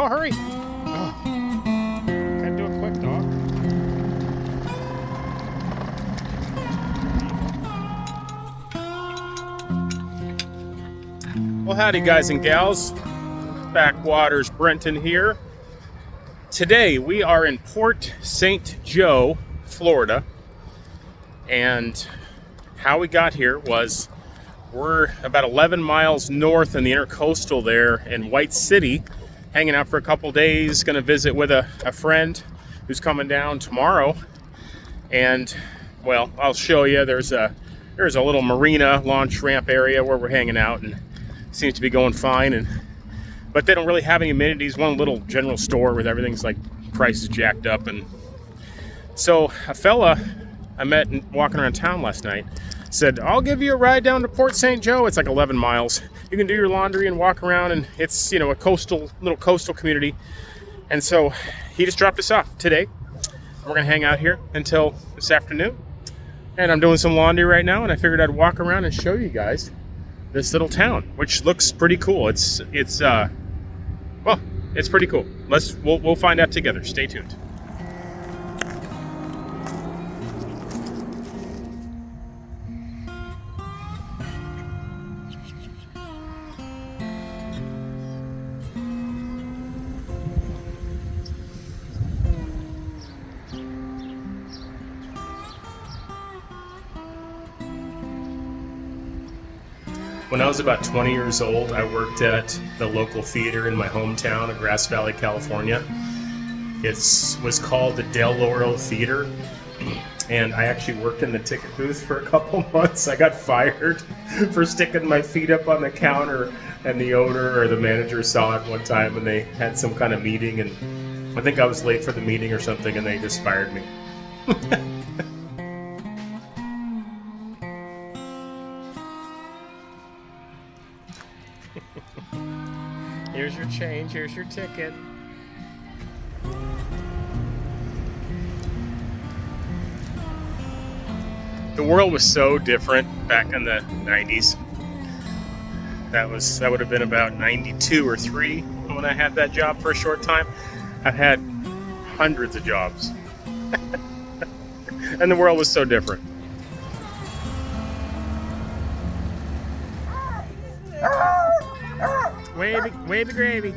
Oh, hurry! Oh. Gotta do it quick, dog. Well, howdy, guys and gals. Backwaters Brenton here. Today we are in Port St. Joe, Florida, and how we got here was we're about 11 miles north in the intercoastal there in White City, hanging out for a couple days, going to visit with a friend who's coming down tomorrow. And, well, I'll show you. There's a little marina launch ramp area where we're hanging out, and it seems to be going fine. But they don't really have any amenities. One little general store with everything's like prices jacked up. And so a fella I met walking around town last night said, I'll give you a ride down to Port St. Joe. It's like 11 miles. You can do your laundry and walk around, and it's, you know, a little coastal community. And so he just dropped us off today. We're gonna hang out here until this afternoon. And I'm doing some laundry right now, and I figured I'd walk around and show you guys this little town, which looks pretty cool. It's pretty cool. We'll find out together. Stay tuned. When I was about 20 years old, I worked at the local theater in my hometown of Grass Valley, California. It was called the Del Oro Theater, and I actually worked in the ticket booth for a couple months. I got fired for sticking my feet up on the counter, and the owner or the manager saw it one time, and they had some kind of meeting, and I think I was late for the meeting or something, and they just fired me. Here's your change, here's your ticket. The world was so different back in the 90s. That would have been about 92 or 3 when I had that job for a short time. I've had hundreds of jobs. And the world was so different. Wavey gravy.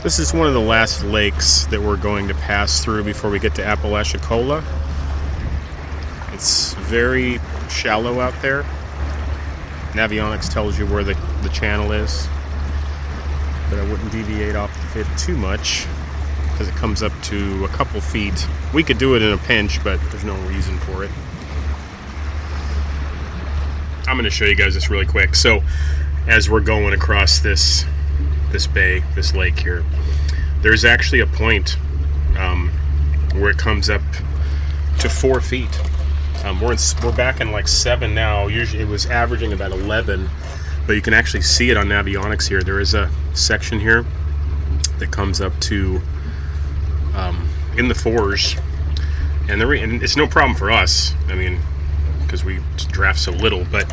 This is one of the last lakes that we're going to pass through before we get to Apalachicola. It's very shallow out there. Navionics tells you where the channel is, but I wouldn't deviate off it too much because it comes up to a couple feet. We could do it in a pinch, but there's no reason for it. I'm going to show you guys this really quick. So as we're going across this bay, this lake here, there's actually a point where it comes up to 4 feet. We're back in like 7 now. Usually it was averaging about 11, but you can actually see it on Navionics here. There is a section here that comes up to in the 4s, and it's no problem for us. I mean, because we draft so little. But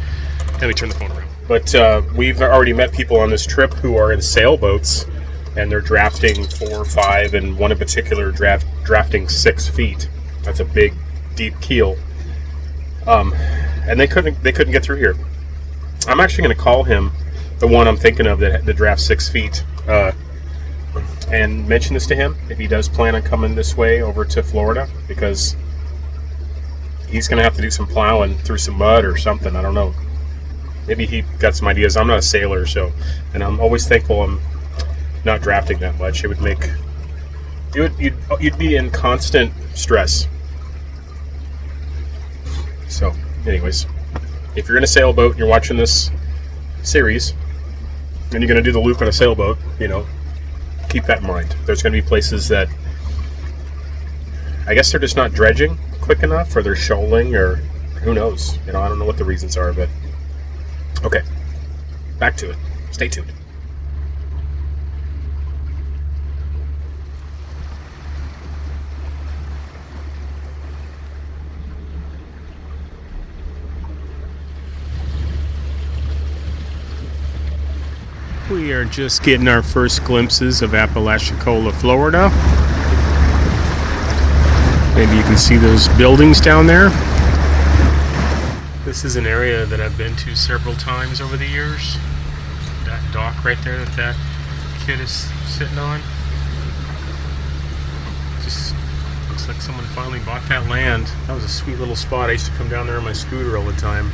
let me turn the phone around. But we've already met people on this trip who are in sailboats, and they're drafting 4 or 5, and one in particular drafting 6 feet. That's a big, deep keel. And they couldn't get through here. I'm actually going to call him, the one I'm thinking of that drafts 6 feet, and mention this to him if he does plan on coming this way over to Florida, because he's going to have to do some plowing through some mud or something. I don't know. Maybe he got some ideas. I'm not a sailor, and I'm always thankful I'm not drafting that much. It would make you'd be in constant stress. So, anyways, if you're in a sailboat and you're watching this series, and you're going to do the loop on a sailboat, keep that in mind. There's going to be places that I guess they're just not dredging quick enough, or they're shoaling, or who knows. You know, I don't know what the reasons are, but okay. Back to it. Stay tuned. We are just getting our first glimpses of Apalachicola, Florida. Maybe you can see those buildings down there. This is an area that I've been to several times over the years. That dock right there that kid is sitting on. Just looks like someone finally bought that land. That was a sweet little spot. I used to come down there on my scooter all the time.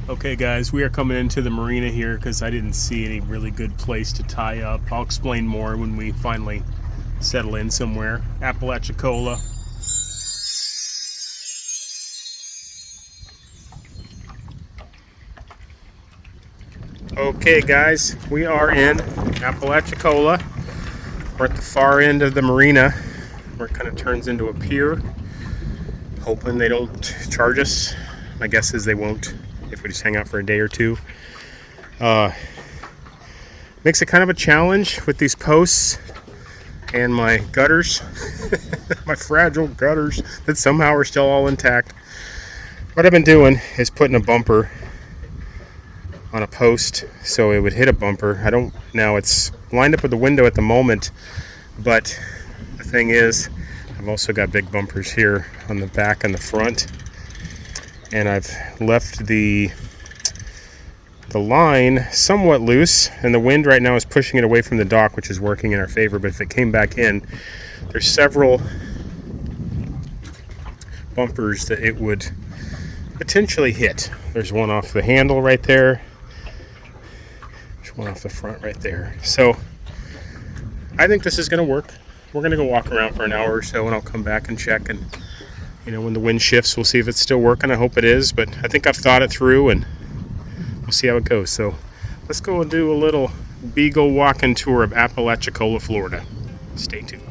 Okay guys, we are coming into the marina here because I didn't see any really good place to tie up. I'll explain more when we finally settle in somewhere. Apalachicola. Okay guys, we are in Apalachicola. We're at the far end of the marina where it kind of turns into a pier. Hoping they don't charge us. My guess is they won't if we just hang out for a day or two. Makes it kind of a challenge with these posts and my gutters. My fragile gutters that somehow are still all intact. What I've been doing is putting a bumper on a post so it would hit a bumper. Now it's lined up with the window at the moment, but the thing is I've also got big bumpers here on the back and the front, and I've left the line somewhat loose, and the wind right now is pushing it away from the dock, which is working in our favor. But if it came back in, there's several bumpers that it would potentially hit. There's one off the handle right there. There's one off the front right there. So I think this is going to work. We're going to go walk around for an hour or so, and I'll come back and check, and when the wind shifts, we'll see if it's still working. I hope it is, but I think I've thought it through, and we'll see how it goes. So let's go and do a little beagle walking tour of Apalachicola, Florida. Stay tuned.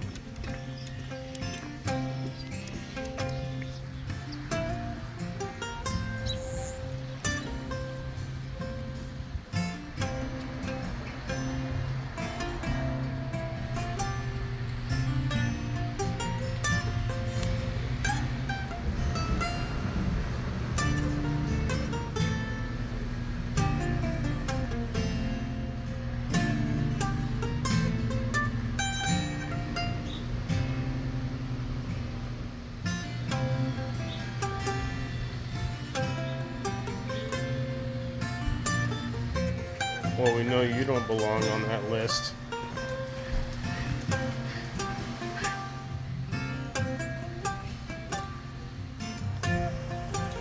Well, we know you don't belong on that list.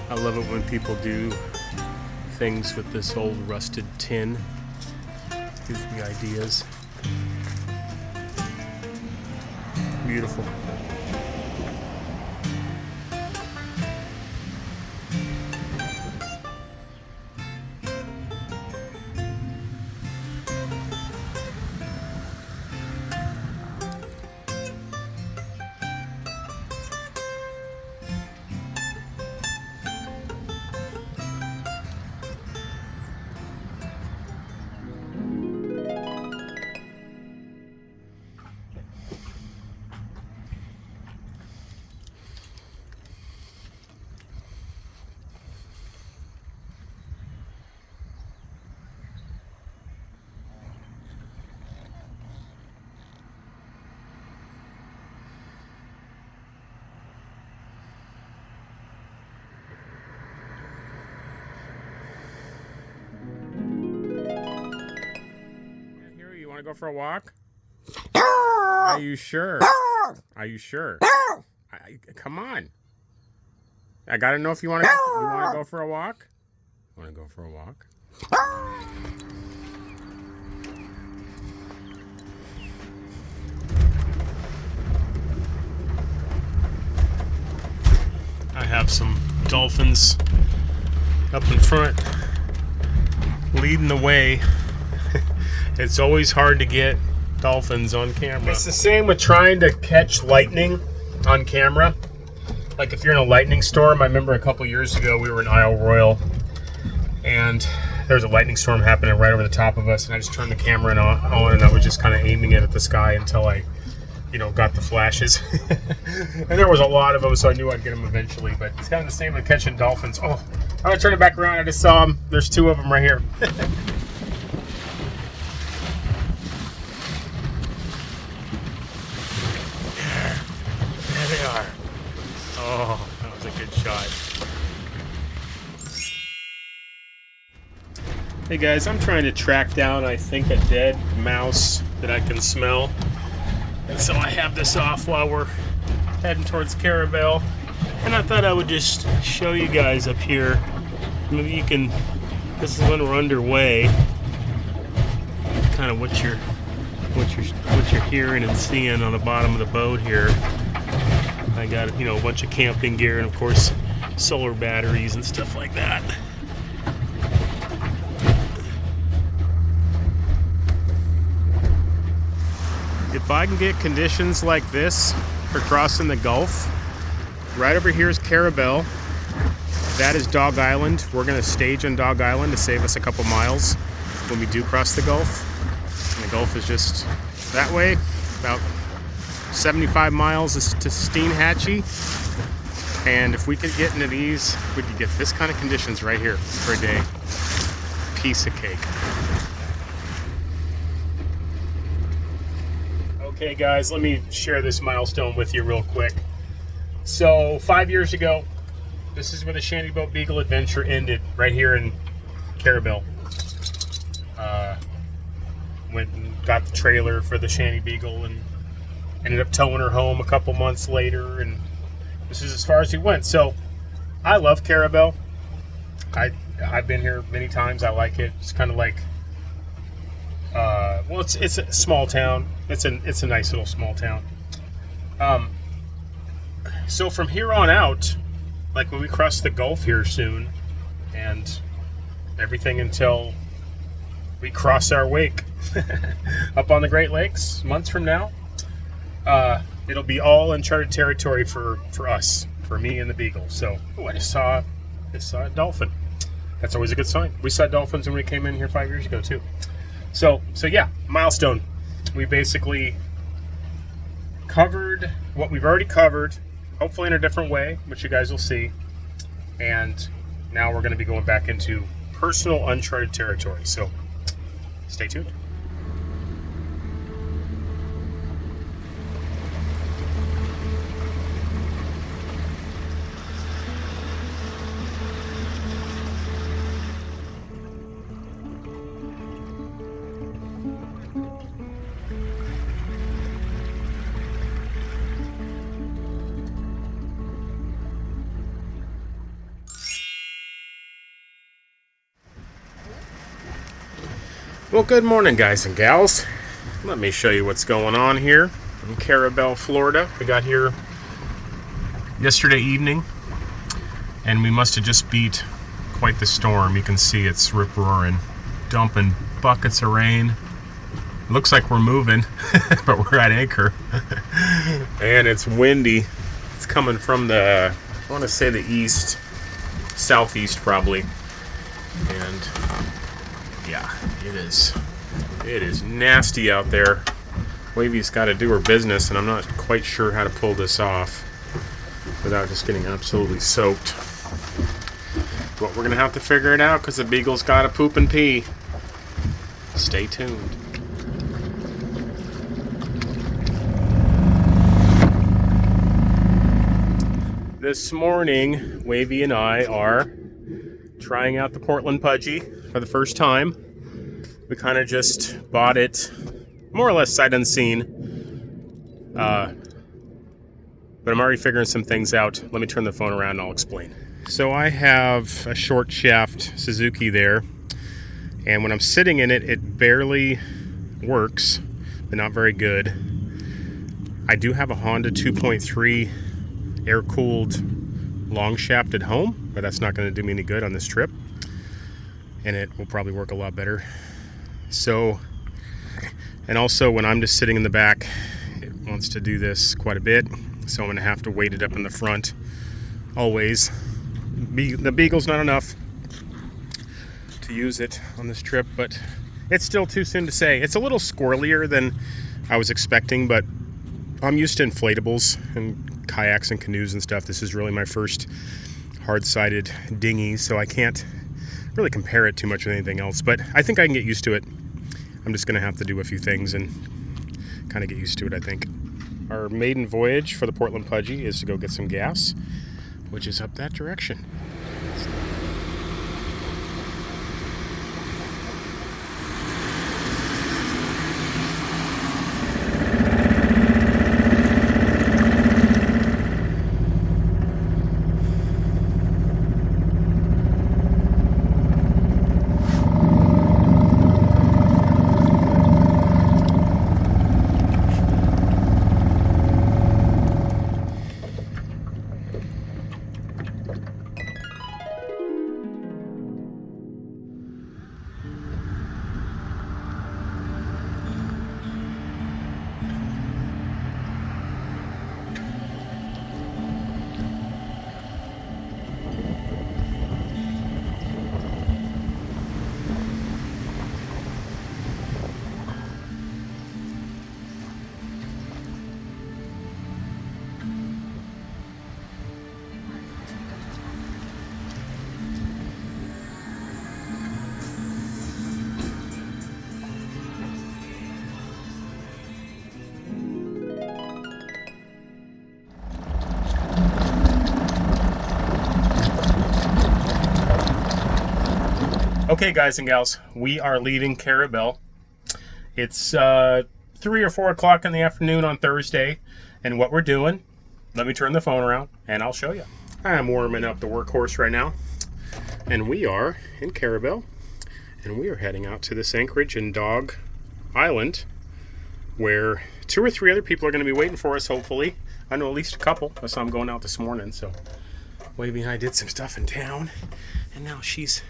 I love it when people do things with this old rusted tin. Gives me ideas. Beautiful. Want to go for a walk? Are you sure? Are you sure? Come on. I gotta know if you want to. You want to go for a walk? Want to go for a walk? I have some dolphins up in front, leading the way. It's always hard to get dolphins on camera. It's the same with trying to catch lightning on camera. Like if you're in a lightning storm, I remember a couple years ago we were in Isle Royale and there was a lightning storm happening right over the top of us, and I just turned the camera on and I was just kind of aiming it at the sky until I, got the flashes. And there was a lot of them, so I knew I'd get them eventually. But it's kind of the same with catching dolphins. Oh, I'm gonna turn it back around. I just saw them. There's two of them right here. There they are. Oh, that was a good shot. Hey guys, I'm trying to track down, I think, a dead mouse that I can smell. And so I have this off while we're heading towards Carrabelle. And I thought I would just show you guys up here. Maybe you can, this is when we're underway, kind of what you're hearing and seeing on the bottom of the boat here. I got, a bunch of camping gear and of course solar batteries and stuff like that. If I can get conditions like this for crossing the Gulf, right over here is Carrabelle. That is Dog Island. We're going to stage on Dog Island to save us a couple miles when we do cross the Gulf. And the Gulf is just that way, about 75 miles to Steenhatchee. And if we could get into these, we could get this kind of conditions right here for a day. Piece of cake. Okay guys, let me share this milestone with you real quick. So 5 years ago, this is where the Shanty Boat Beagle adventure ended, right here in Carrabelle. Went and got the trailer for the Shanty Beagle and ended up towing her home a couple months later, and this is as far as we went. So I love Carrabelle. I've been here many times. I like it. It's kind of like well, it's a small town. It's a nice little small town. So from here on out, like when we cross the Gulf here soon, and everything until we cross our wake up on the Great Lakes months from now, it'll be all uncharted territory for us, for me and the Beagle. So, I just saw a dolphin. That's always a good sign. We saw dolphins when we came in here 5 years ago too. So yeah, milestone. We basically covered what we've already covered, hopefully in a different way, which you guys will see. And now we're going to be going back into personal uncharted territory. So stay tuned. Well, good morning, guys and gals. Let me show you what's going on here in Carrabelle, Florida. We got here yesterday evening, and we must have just beat quite the storm. You can see it's rip-roaring, dumping buckets of rain. Looks like we're moving, but we're at anchor. And it's windy. It's coming from the, I want to say the east, southeast probably. And yeah, it is nasty out there. Wavey's got to do her business, and I'm not quite sure how to pull this off without just getting absolutely soaked. But we're gonna have to figure it out because the Beagle's got to poop and pee. Stay tuned. This morning, Wavey and I are trying out the Portland Pudgy for the first time. We kind of just bought it more or less sight unseen. but I'm already figuring some things out. Let me turn the phone around and I'll explain. So I have a short shaft Suzuki there, and when I'm sitting in it, it barely works, but not very good. I do have a Honda 2.3 air-cooled long shaft at home, but that's not going to do me any good on this trip, and it will probably work a lot better. So, and also when I'm just sitting in the back, it wants to do this quite a bit, so I'm going to have to weight it up in the front always. The Beagle's not enough to use it on this trip, but it's still too soon to say. It's a little squirrelier than I was expecting, but I'm used to inflatables and kayaks and canoes and stuff. This is really my first hard-sided dinghy, so I can't really compare it too much with anything else, but I think I can get used to it. I'm just going to have to do a few things and kind of get used to it, I think. Our maiden voyage for the Portland Pudgy is to go get some gas, which is up that direction. Okay, guys and gals, we are leaving Carrabelle. It's 3 or 4 o'clock in the afternoon on Thursday, and what we're doing, let me turn the phone around and I'll show you. I'm warming up the workhorse right now, and we are in Carrabelle, and we are heading out to this anchorage in Dog Island, where 2 or 3 other people are going to be waiting for us, hopefully. I know at least a couple. I saw them going out this morning, so Wavey and I did some stuff in town, and now she's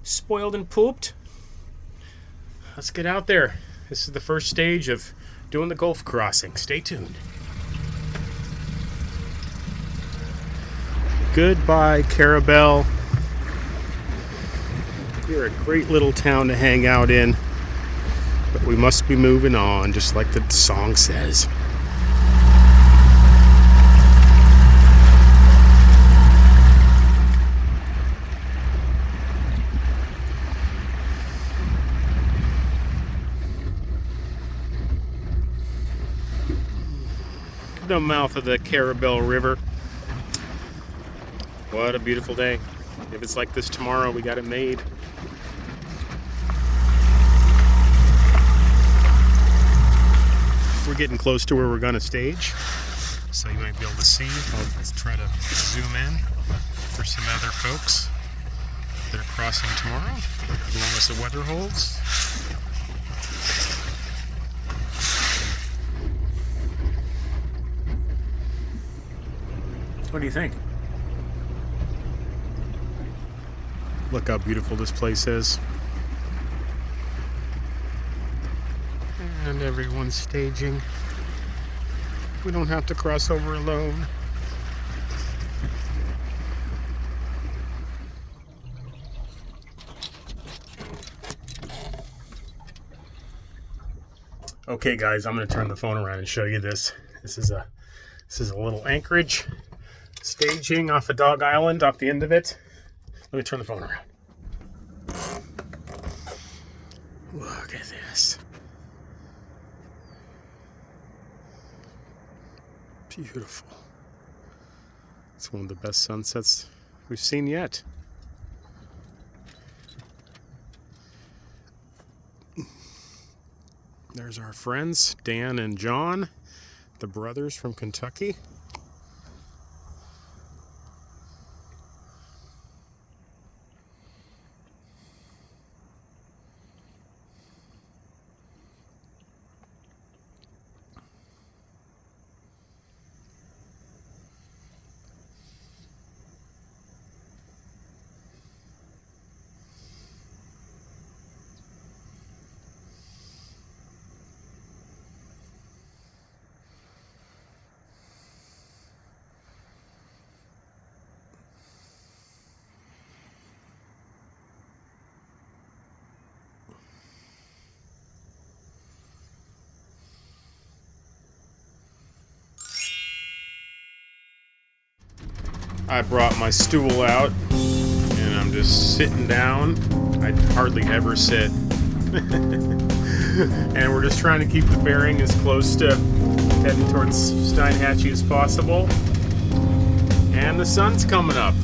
spoiled and pooped. Let's get out there. This is the first stage of doing the Gulf crossing. Stay tuned. Goodbye, Carrabelle. You're a great little town to hang out in, but we must be moving on, just like the song says. The mouth of the Carrabelle River. What a beautiful day. If it's like this tomorrow, we got it made. We're getting close to where we're going to stage, so you might be able to see. I'll try to zoom in for some other folks that are crossing tomorrow, as long as the weather holds. What do you think? Look how beautiful this place is. And everyone's staging. We don't have to cross over alone. Okay guys, I'm going to turn the phone around and show you this. This is a little anchorage. Staging off of Dog Island, off the end of it. Let me turn the phone around. Look at this. Beautiful. It's one of the best sunsets we've seen yet. There's our friends, Dan and John, the brothers from Kentucky. I brought my stool out and I'm just sitting down. I hardly ever sit. And we're just trying to keep the bearing as close to heading towards Steinhatchee as possible. And the sun's coming up.